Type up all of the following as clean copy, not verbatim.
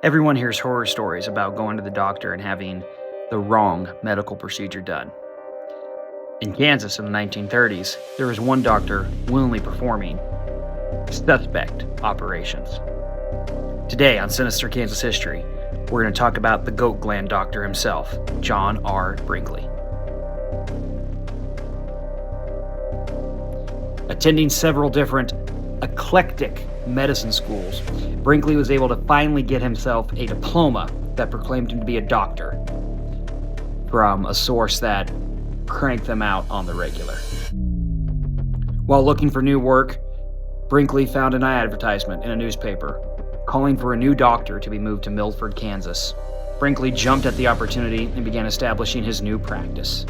Everyone hears horror stories about going to the doctor and having the wrong medical procedure done. In Kansas in the 1930s, there was one doctor willingly performing suspect operations. Today on Sinister Kansas History, we're going to talk about the goat gland doctor himself, John R. Brinkley. Attending several different eclectic medicine schools, Brinkley was able to finally get himself a diploma that proclaimed him to be a doctor from a source that cranked them out on the regular. While looking for new work, Brinkley found an advertisement in a newspaper calling for a new doctor to be moved to Milford, Kansas. Brinkley jumped at the opportunity and began establishing his new practice.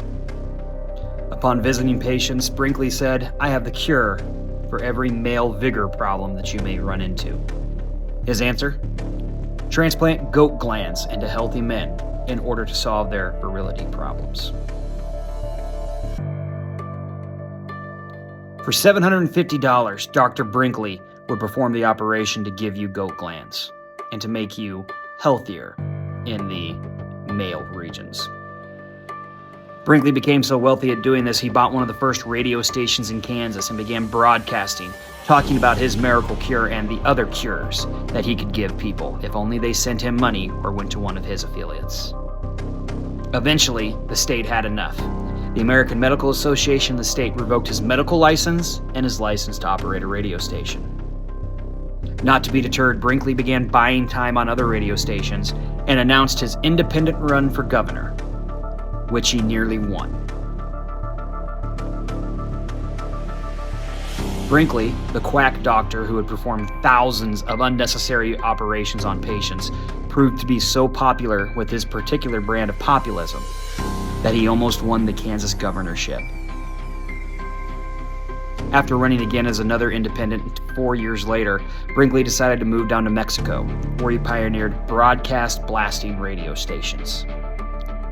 Upon visiting patients, Brinkley said, "I have the cure for every male vigor problem that you may run into." His answer? Transplant goat glands into healthy men in order to solve their virility problems. For $750, Dr. Brinkley would perform the operation to give you goat glands and to make you healthier in the male regions. Brinkley became so wealthy at doing this, he bought one of the first radio stations in Kansas and began broadcasting, talking about his miracle cure and the other cures that he could give people if only they sent him money or went to one of his affiliates. Eventually, the state had enough. The American Medical Association of the state revoked his medical license and his license to operate a radio station. Not to be deterred, Brinkley began buying time on other radio stations and announced his independent run for governor, which he nearly won. Brinkley, the quack doctor who had performed thousands of unnecessary operations on patients, proved to be so popular with his particular brand of populism that he almost won the Kansas governorship. After running again as another independent 4 years later, Brinkley decided to move down to Mexico, where he pioneered broadcast blasting radio stations.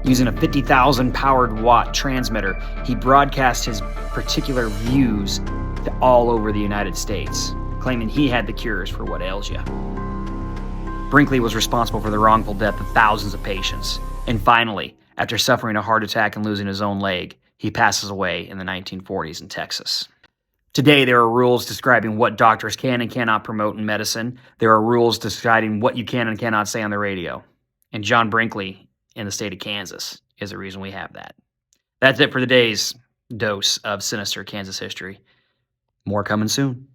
Using a 50,000 powered watt transmitter, he broadcast his particular views to all over the United States, claiming he had the cures for what ails you. Brinkley was responsible for the wrongful death of thousands of patients, and finally, after suffering a heart attack and losing his own leg, he passes away in the 1940s in Texas. Today, there are rules describing what doctors can and cannot promote in medicine. There are rules deciding what you can and cannot say on the radio. And John Brinkley in the state of Kansas is the reason we have that. That's it for today's dose of Sinister Kansas History. More coming soon.